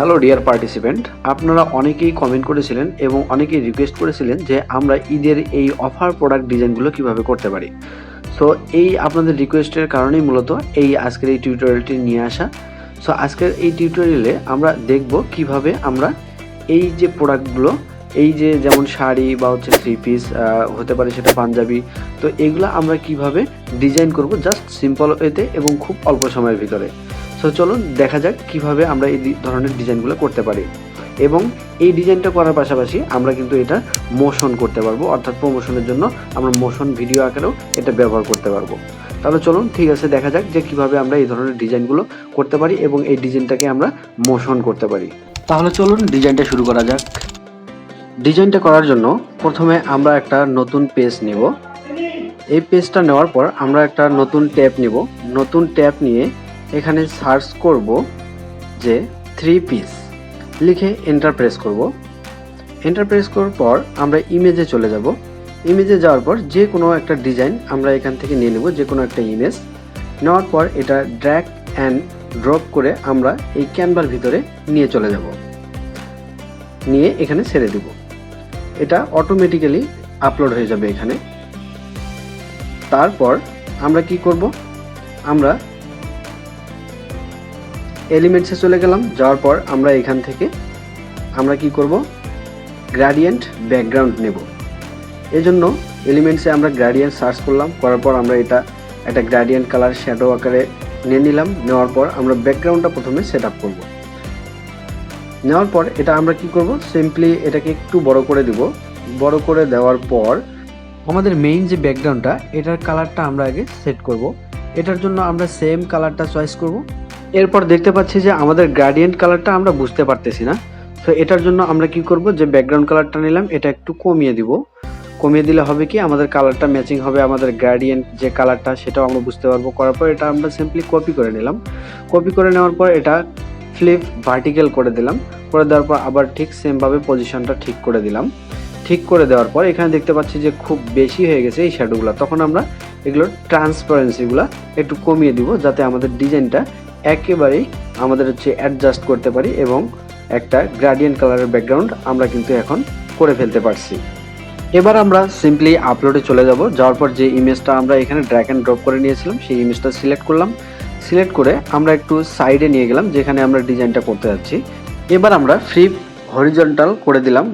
Hello dear participant, আপনারা অনেকেই comment করেছিলেন এবং অনেকেই রিকোয়েস্ট করেছিলেন যে আমরা ঈদের এই অফার প্রোডাক্ট ডিজাইনগুলো কিভাবে করতে পারি। সো এই আপনাদের রিকোয়েস্টের কারণেই মূলত আজকের এই টিউটোরিয়ালটি নিয়ে আসা। সো আজকের এই টিউটোরিয়ালে আমরা দেখব কিভাবে আমরা এই যে প্রোডাক্টগুলো, এই যে যেমন শাড়ি বা হচ্ছে থ্রি পিস হতে পারে, সেটা পাঞ্জাবি, তো এগুলো আমরা কিভাবে ডিজাইন করব জাস্ট সিম্পল ওয়েতে এবং খুব অল্প সময়ের ভিতরে। সো চলুন দেখা যাক কিভাবে আমরা এই ধরনের ডিজাইনগুলো করতে পারি। এবং এই ডিজাইনটা করার পাশাপাশি আমরা কিন্তু এটা মোশন করতে পারবো, অর্থাৎ প্রমোশনের জন্য আমরা মোশন ভিডিও আকারেও এটা ব্যবহার করতে পারবো। তাহলে চলুন ঠিক আছে, দেখা যাক যে কিভাবে আমরা এই ধরনের ডিজাইনগুলো করতে পারি এবং এই ডিজাইনটাকে আমরা মোশন করতে পারি। তাহলে চলুন ডিজাইনটা শুরু করা যাক। ডিজাইনটা করার জন্য প্রথমে আমরা একটা নতুন পেজ নেব। এই পেজটা নেওয়ার পর আমরা একটা নতুন ট্যাব নেব। নতুন ট্যাব নিয়ে এখানে সার্চ করব যে থ্রি পিস, লিখে এন্টার প্রেস করব। এন্টার প্রেস করার পর আমরা ইমেজে চলে যাব। ইমেজে যাওয়ার পর যে কোনো একটা ডিজাইন আমরা এখান থেকে নিয়ে নেব, যে কোনো একটা ইমেজ নেওয়ার পর এটা ড্র্যাগ অ্যান্ড ড্রপ করে আমরা এই ক্যানভার ভিতরে নিয়ে চলে যাব, নিয়ে এখানে ছেড়ে দেব। এটা অটোমেটিক্যালি আপলোড হয়ে যাবে এখানে। তারপর আমরা কি করব, আমরা এলিমেন্টসে চলে গেলাম। যাওয়ার পর আমরা এখান থেকে আমরা কি করব, গ্রেডিয়েন্ট ব্যাকগ্রাউন্ড নেব। এজন্য এলিমেন্টসে আমরা গ্রেডিয়েন্ট সার্চ করলাম, করার পর আমরা এটা একটা গ্রেডিয়েন্ট কালার শ্যাডো আকারে নিয়ে নিলাম। নেওয়ার পর আমরা ব্যাকগ্রাউন্ডটা প্রথমে সেট আপ করব। নেওয়ার পর এটা আমরা কি করব, সিম্পলি এটাকে একটু বড় করে দিব। বড় করে দেওয়ার পর আমাদের মেইন যে ব্যাকগ্রাউন্ডটা, এটার কালারটা আমরা আগে সেট করব। এটার জন্য আমরা সেম কালারটা চয়েস করব। এরপর দেখতে পাচ্ছি যে আমাদের গ্রেডিয়েন্ট কালারটা আমরা বুঝতে পারতেছি না। তো এটার জন্য আমরা কি করব, যে ব্যাকগ্রাউন্ড কালারটা নিলাম এটা একটু কমিয়ে দিব। কমিয়ে দিলে হবে কি, আমাদের কালারটা ম্যাচিং হবে, আমাদের গ্রেডিয়েন্ট যে কালারটা সেটাও আমরা বুঝতে পারবো। করার পর এটা আমরা সিম্পলি কপি করে নিলাম। কপি করে নেওয়ার পর এটা ফ্লিপ ভার্টিক্যাল করে দিলাম। করে দেওয়ার পর আবার ঠিক সেমভাবে পজিশনটা ঠিক করে দিলাম। ঠিক করে দেওয়ার পর এখানে দেখতে পাচ্ছি যে খুব বেশি হয়ে গেছে এই শ্যাডোগুলো। তখন আমরা এগুলোর ট্রান্সপারেন্সিগুলো একটু কমিয়ে দিব, যাতে আমাদের ডিজাইনটা একেবারেই আমাদের অ্যাডজাস্ট করতে পারি এবং একটা গ্রেডিয়েন্ট কালারের ব্যাকগ্রাউন্ড আমরা কিন্তু এখন করে ফেলতে পারছি। এবার আমরা সিম্পলি আপলোডে চলে যাব। যাওয়ার পর যে ইমেজটা আমরা এখানে ড্র্যাগ অ্যান্ড ড্রপ করে নিয়েছিলাম সেই ইমেজটা সিলেক্ট করলাম। সিলেক্ট করে আমরা একটু সাইডে নিয়ে গেলাম যেখানে আমরা ডিজাইনটা করতে যাচ্ছি। এবার আমরা ফ্লিপ হরিজন্টাল করে দিলাম।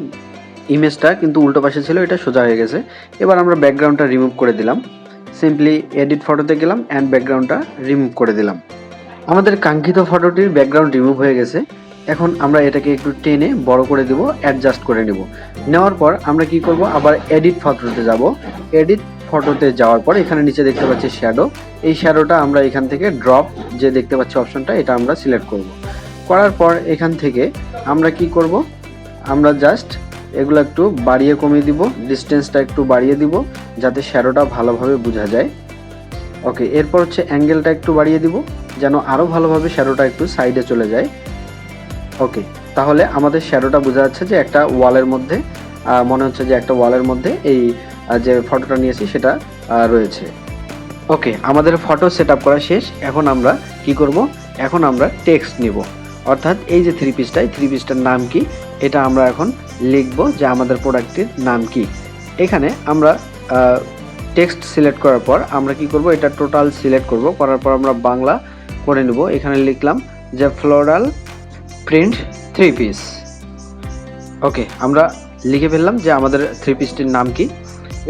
ইমেজটা কিন্তু উল্টো পাশে ছিল, এটা সোজা হয়ে গেছে। এবার আমরা ব্যাকগ্রাউন্ডটা রিমুভ করে দিলাম। সিম্পলি এডিট ফটোতে গেলাম অ্যান্ড ব্যাকগ্রাউন্ডটা রিমুভ করে দিলাম। আমাদের কাঙ্ক্ষিত ফটোটির ব্যাকগ্রাউন্ড রিমুভ হয়ে গেছে। এখন আমরা এটাকে একটু টেনে বড় করে দেব, অ্যাডজাস্ট করে নেব। নেওয়ার পর আমরা কি করব, আবার এডিট ফটোতে যাব। এডিট ফটোতে যাওয়ার পর এখানে নিচে দেখতে পাচ্ছি শ্যাডো। এই শ্যাডোটা আমরা এখান থেকে ড্রপ যে দেখতে পাচ্ছি অপশনটা, এটা আমরা সিলেক্ট করব। করার পর এখান থেকে আমরা কি করব, আমরা জাস্ট এগুলো একটু বাড়িয়ে কমিয়ে দিব, ডিস্টেন্সটা একটু বাড়িয়ে দিব যাতে শ্যাডোটা ভালোভাবে বোঝা যায়। ওকে, এরপর অ্যাঙ্গেলটা একটু বাড়িয়ে দিব যেন আরও ভালোভাবে শ্যাডোটা একটু সাইডে চলে যায়। ওকে, তাহলে আমাদের শ্যাডোটা বোঝা যাচ্ছে যে একটা ওয়ালের মধ্যে, মনে হচ্ছে যে একটা ওয়ালের মধ্যে এই যে ফটোটা নিয়েছি সেটা রয়েছে। ওকে, আমাদের ফটো সেট আপ করা শেষ। এখন আমরা কি করব, এখন আমরা টেক্সট নিব, অর্থাৎ এই যে থ্রি পিসটার নাম কি এটা আমরা এখন লিখব যে আমাদের প্রোডাক্টের নাম কি। এখানে আমরা টেক্সট সিলেক্ট করার পর আমরা কি করব, এটা টোটাল সিলেক্ট করব। করার পর আমরা বাংলা করে নেব। এখানে লিখলাম যে ফ্লোরাল প্রিন্ট থ্রি পিস। ওকে, আমরা লিখে ফেললাম যে আমাদের থ্রি পিসটির নাম কি।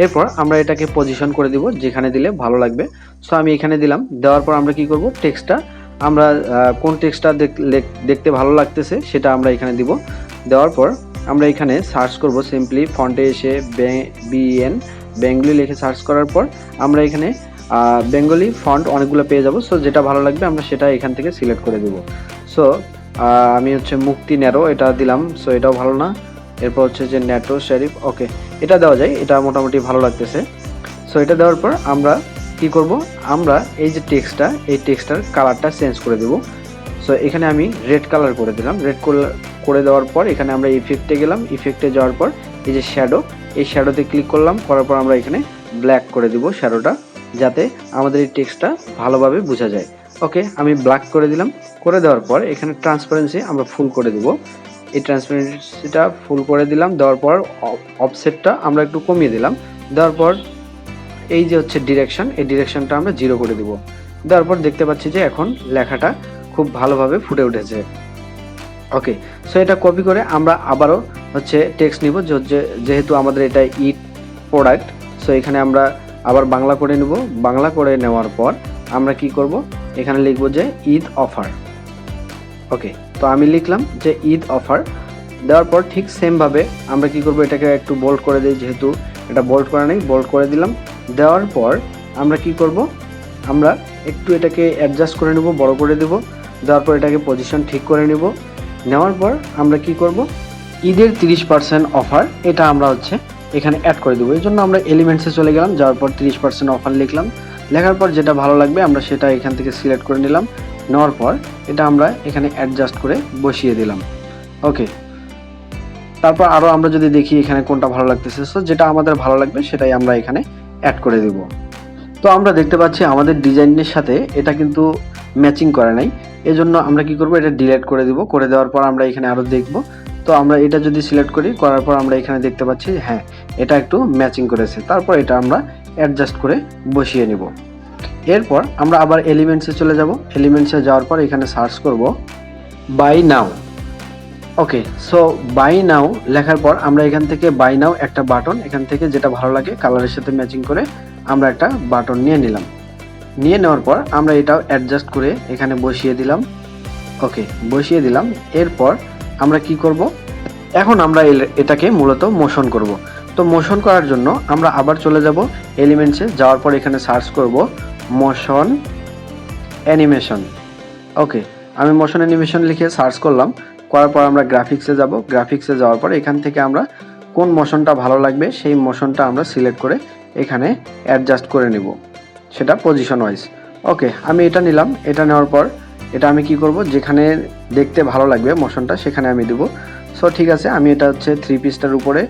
এরপর আমরা এটাকে পজিশন করে দিব যেখানে দিলে ভালো লাগবে। সো আমি এখানে দিলাম। দেওয়ার পর আমরা কি করব, টেক্সটটা আমরা কোন টেক্সটটা দেখতে ভালো লাগতেছে সেটা আমরা এখানে দিব। দেওয়ার পর আমরা এখানে সার্চ করব, সিম্পলি ফন্টে এসে বেঙ্গলি লিখে সার্চ করার পর আমরা এখানে বেঙ্গলি ফন্ট অনেকগুলো পেয়ে যাব। সো যেটা ভালো লাগবে আমরা সেটা এখান থেকে সিলেক্ট করে দেব। সো আমি মুক্তি ন্যারো এটা দিলাম। সো এটাও ভালো না। এরপর যে ন্যাটো শেরিফ, ওকে এটা দেওয়া যায়, এটা মোটামুটি ভালো লাগতেছে। সো এটা দেওয়ার পর আমরা কি করব, আমরা এই যে টেক্সটটা, এই টেক্সটার কালারটা চেঞ্জ করে দেব। সো এখানে আমি রেড কালার করে দিলাম। রেড করে দেওয়ার পর এখানে আমরা ইফেক্টে গেলাম। ইফেক্টে যাওয়ার পর এই যে শ্যাডো, এই শ্যাডোতে ক্লিক করলাম। করার পর আমরা এখানে ব্ল্যাক করে দিব শ্যাডোটা, যাতে আমাদের এই টেক্সটটা ভালোভাবে বোঝা যায়। ওকে, আমি ব্ল্যাক করে দিলাম। করে দেওয়ার পর এখানে ট্রান্সপারেন্সি আমরা ফুল করে দেব। এই ট্রান্সপারেন্সিটা ফুল করে দিলাম। দেওয়ার পর অফসেটটা আমরা একটু কমিয়ে দিলাম। দেওয়ার পর এই যে হচ্ছে ডিরেকশন, এই ডিরেকশনটা আমরা 0 করে দিব। দেওয়ার পর দেখতে পাচ্ছি যে এখন লেখাটা খুব ভালোভাবে ফুটে উঠেছে। ওকে, সো এটা কপি করে আমরা আবারও হচ্ছে টেক্সট নিব, যেহেতু আমাদের এটা ঈদ প্রোডাক্ট। সো এখানে আমরা আবার বাংলা করে নেব। বাংলা করে নেওয়ার পর আমরা কি করব, এখানে লিখব যে ঈদ অফার। ওকে, তো আমি লিখলাম যে ঈদ অফার। দেওয়ার পর ঠিক সেমভাবে আমরা কি করব, এটাকে একটু বোল্ড করে দিই, যেহেতু এটা বোল্ড করা নেই, বোল্ড করে দিলাম। দেওয়ার পর আমরা কি করব, আমরা একটু এটাকে অ্যাডজাস্ট করে নেব, বড় করে দেব। দেওয়ার পর এটাকে পজিশন ঠিক করে নেব। নেওয়ার পর আমরা কি করব, ঈদের 30% অফার এটা আমরা হচ্ছে এখানে অ্যাড করে দেবো। এই জন্য আমরা এলিমেন্টসে চলে গেলাম, যাওয়ার পর 30% অফার লিখলাম। লেখার পর যেটা ভালো লাগবে আমরা সেটা এখান থেকে সিলেক্ট করে নিলাম। নেওয়ার পর এটা আমরা এখানে অ্যাডজাস্ট করে বসিয়ে দিলাম। ওকে, তারপর আরও আমরা যদি দেখি এখানে কোনটা ভালো লাগতেছে, সো যেটা আমাদের ভালো লাগবে সেটাই আমরা এখানে অ্যাড করে দেব। তো আমরা দেখতে পাচ্ছি আমাদের ডিজাইনের সাথে এটা কিন্তু ম্যাচিং করে নাই। এজন্য আমরা কি করব, এটা ডিলিট করে দিব। করে দেওয়ার পর আমরা এখানে আরও দেখব। তো আমরা এটা যদি সিলেক্ট করি, করার পর আমরা এখানে দেখতে পাচ্ছি হ্যাঁ এটা একটু ম্যাচিং করেছে। তারপর এটা আমরা অ্যাডজাস্ট করে বসিয়ে নিব। এরপর আমরা আবার এলিমেন্টসে চলে যাব। এলিমেন্টসে যাওয়ার পর এখানে সার্চ করব buy now. Okay, so buy now লেখার পর আমরা এখান থেকে বাই নাও একটা বাটন, এখান থেকে যেটা ভালো লাগে কালারের সাথে ম্যাচিং করে আমরা একটা বাটন নিয়ে নিলাম। নিয়ে নেওয়ার পর আমরা এটাও অ্যাডজাস্ট করে এখানে বসিয়ে দিলাম। ওকে, বসিয়ে দিলাম। এরপর আমরা কি করব, এখন আমরা এটাকে মূলত মোশন করব। তো মোশন করার জন্য আমরা আবার চলে যাব এলিমেন্টসে। যাওয়ার পর এখানে সার্চ করব মোশন অ্যানিমেশন। ওকে, আমি মোশন অ্যানিমেশন লিখে সার্চ করলাম। করার পর আমরা গ্রাফিক্সে যাব। গ্রাফিক্সে যাওয়ার পর এখান থেকে আমরা কোন মোশনটা ভালো লাগবে সেই মোশনটা আমরা সিলেক্ট করে এখানে অ্যাডজাস্ট করে নিব, সেটা পজিশন ওয়াইজ। ওকে, আমি এটা নিলাম। এটা নেওয়ার পর এটা আমি কি করব, যেখানে দেখতে ভালো লাগবে মোশনটা সেখানে আমি দেব। সো ঠিক আছে, আমি এটা হচ্ছে 3 পিসটার উপরে,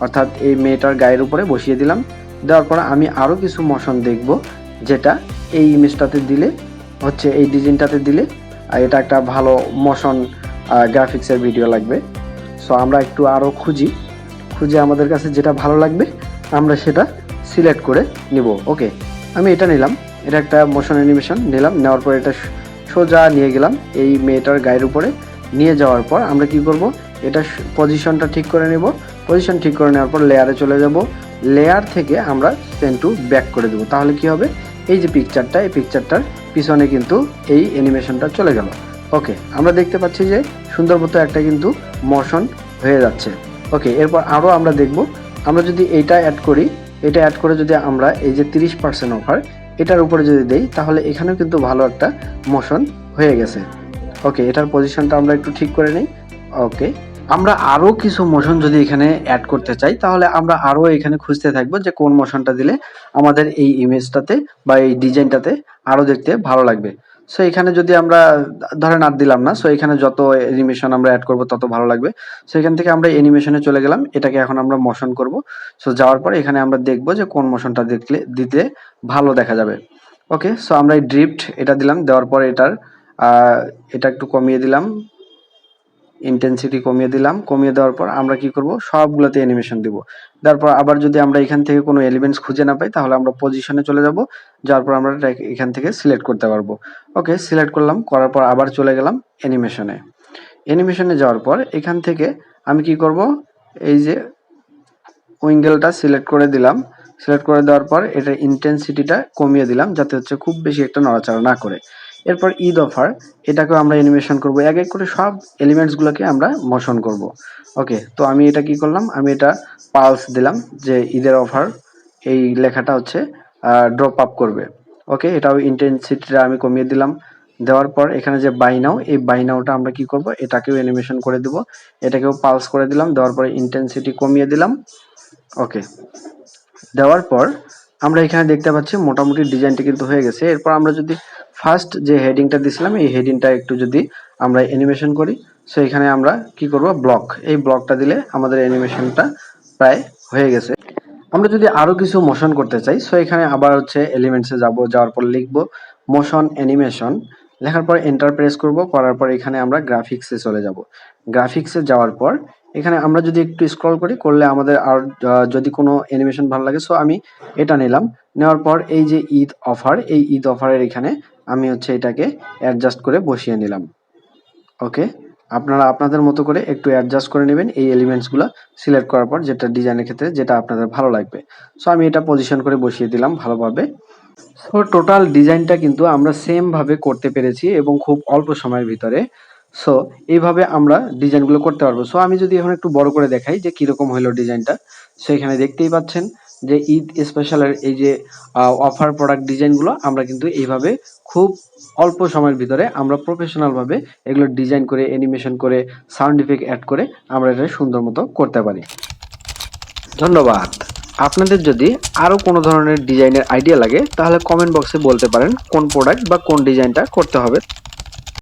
অর্থাৎ এই মেয়েটার গায়ের উপরে বসিয়ে দিলাম। দেওয়ার পর আমি আরও কিছু মোশন দেখব, যেটা এই ইমেজটাতে দিলে হচ্ছে, এই ডিজাইনটাতে দিলে এটা একটা ভালো মোশন গ্রাফিক্সের ভিডিও লাগবে। সো আমরা একটু আরও খুঁজে আমাদের কাছে যেটা ভালো লাগবে আমরা সেটা সিলেক্ট করে নিব। ওকে, আমি এটা নিলাম। এটা একটা মোশন অ্যানিমেশন নিলাম। নেওয়ার পর এটা সোজা নিয়ে গেলাম এই মেয়েটার গায়ের উপরে। নিয়ে যাওয়ার পর আমরা কি করব, এটা পজিশনটা ঠিক করে নেব। পজিশন ঠিক করে নেওয়ার পর লেয়ারে চলে যাব। লেয়ার থেকে আমরা সেন্ড টু ব্যাক করে দেবো। তাহলে কি হবে, এই যে পিকচারটা, এই পিকচারটার পিছনে কিন্তু এই অ্যানিমেশনটা চলে গেল। ওকে, আমরা দেখতে পাচ্ছি যে সুন্দর মতো একটা কিন্তু মোশন হয়ে যাচ্ছে। ওকে, এরপর আরও আমরা দেখব, আমরা যদি এইটা অ্যাড করি, এটা অ্যাড করে যদি আমরা এই যে 30% অফার এটার উপরে যদি দেই, তাহলে এখানেও কিন্তু ভালো একটা মোশন হয়ে গেছে। ওকে, এটার পজিশনটা আমরা একটু ঠিক করে নিই। ওকে, আমরা আরও কিছু মোশন যদি এখানে অ্যাড করতে চাই, তাহলে আমরা আরও এখানে খুঁজতে থাকবো যে কোন মোশনটা দিলে আমাদের এই ইমেজটাতে বা এই ডিজাইনটাতে আরও দেখতে ভালো লাগবে। সো এখানে যদি আমরা ধরেন আর দিলাম না, সো এখানে যত অ্যানিমেশন আমরা অ্যাড করব তত ভালো লাগবে। সো এখান থেকে আমরা অ্যানিমেশনে চলে গেলাম। এটাকে এখন আমরা মোশন করব। সো যাওয়ার পর এখানে আমরা দেখব যে কোন মোশনটা দিতে ভালো দেখা যাবে। ওকে, সো আমরা এই ড্রিফট এটা দিলাম। দেওয়ার পর এটা একটু কমিয়ে দিলাম, ইন্টেন্সিটি কমিয়ে দিলাম। কমিয়ে দেওয়ার পর আমরা কি করব, সবগুলোতে অ্যানিমেশন দিব। তারপর আবার যদি আমরা এখান থেকে কোনো এলিমেন্টস খুঁজে না পাই, তাহলে আমরা পজিশনে চলে যাব। যাওয়ার পর আমরা এখান থেকে সিলেক্ট করতে পারবো। ওকে, সিলেক্ট করলাম। করার পর আবার চলে গেলাম অ্যানিমেশনে। অ্যানিমেশনে যাওয়ার পর এখান থেকে আমি কি করব, এই যে উইঙ্গেলটা সিলেক্ট করে দিলাম। সিলেক্ট করে দেওয়ার পর এটার ইন্টেন্সিটিটা কমিয়ে দিলাম, যাতে হচ্ছে খুব বেশি একটা নড়াচড়া না করে। এরপর ঈদ অফার এটাকেও আমরা অ্যানিমেশন করব। এক এক করে সব এলিমেন্টসগুলোকে আমরা মোশন করব। ওকে, তো আমি এটা কি করলাম, আমি এটা পালস দিলাম যে ঈদের অফার এই লেখাটা হচ্ছে ড্রপ আপ করবে। ওকে, এটাও ইন্টেন্সিটিটা আমি কমিয়ে দিলাম। দেওয়ার পর এখানে যে বাই নাও, এই বাই নাওটা আমরা কি করব, এটাকেও অ্যানিমেশন করে দেব। এটাকেও পালস করে দিলাম। দেওয়ার পরে ইন্টেন্সিটি কমিয়ে দিলাম। ওকে, দেওয়ার পর আমরা এখানে দেখতে পাচ্ছি মোটামুটি ডিজাইনটা কিন্তু হয়ে গেছে। এরপর আমরা যদি ফার্স্ট যে হেডিংটা দিছিলাম, এই হেডিংটা একটু যদি আমরা অ্যানিমেশন করি, সো এখানে আমরা কি করব, ব্লক, এই ব্লকটা দিলে আমাদের অ্যানিমেশনটা প্রায় হয়ে গেছে। আমরা যদি আরো কিছু মোশন করতে চাই, সো এখানে আবার হচ্ছে এলিমেন্টসে যাব। যাওয়ার পর লিখব মোশন অ্যানিমেশন। লেখার পর এন্টার প্রেস করব, করার পর এখানে আমরা গ্রাফিক্সে চলে যাব। গ্রাফিক্সে যাওয়ার পর এখানে আমরা যদি একটু স্ক্রল করি, করলে আমাদের আর যদি কোনো অ্যানিমেশন ভালো লাগে, সো আমি এটা নিলাম। নেওয়ার পর এই যে ঈদ অফার, এই ঈদ অফারের এখানে আমি হচ্ছে এটাকে অ্যাডজাস্ট করে বসিয়ে নিলাম। ওকে, আপনারা আপনাদের মতো করে একটু অ্যাডজাস্ট করে নেবেন এই এলিমেন্টসগুলো সিলেক্ট করার পর, যেটা ডিজাইনের ক্ষেত্রে যেটা আপনাদের ভালো লাগবে। সো আমি এটা পজিশন করে বসিয়ে দিলাম ভালোভাবে। সো টোটাল ডিজাইনটা কিন্তু আমরা সেম ভাবে করতে পেরেছি এবং খুব অল্প সময়ের ভিতরে। সো এইভাবে আমরা ডিজাইনগুলো করতে পারবো। সো আমি যদি এখন একটু বড় করে দেখাই যে কিরকম হলো ডিজাইনটা, সো এখানে দেখতেই পাচ্ছেন যে ঈদ স্পেশালের এই যে অফার প্রোডাক্ট ডিজাইনগুলো আমরা কিন্তু এইভাবে খুব অল্প সময়ের ভিতরে আমরা প্রফেশনাল ভাবে এগুলো ডিজাইন করে, অ্যানিমেশন করে, সাউন্ড ইফেক্ট অ্যাড করে আমরা এটা সুন্দর মতো করতে পারি। ধন্যবাদ। আপনাদের যদি আরো কোনো ধরনের ডিজাইনের আইডিয়া লাগে তাহলে কমেন্ট বক্সে বলতে পারেন কোন প্রোডাক্ট বা কোন ডিজাইনটা করতে হবে।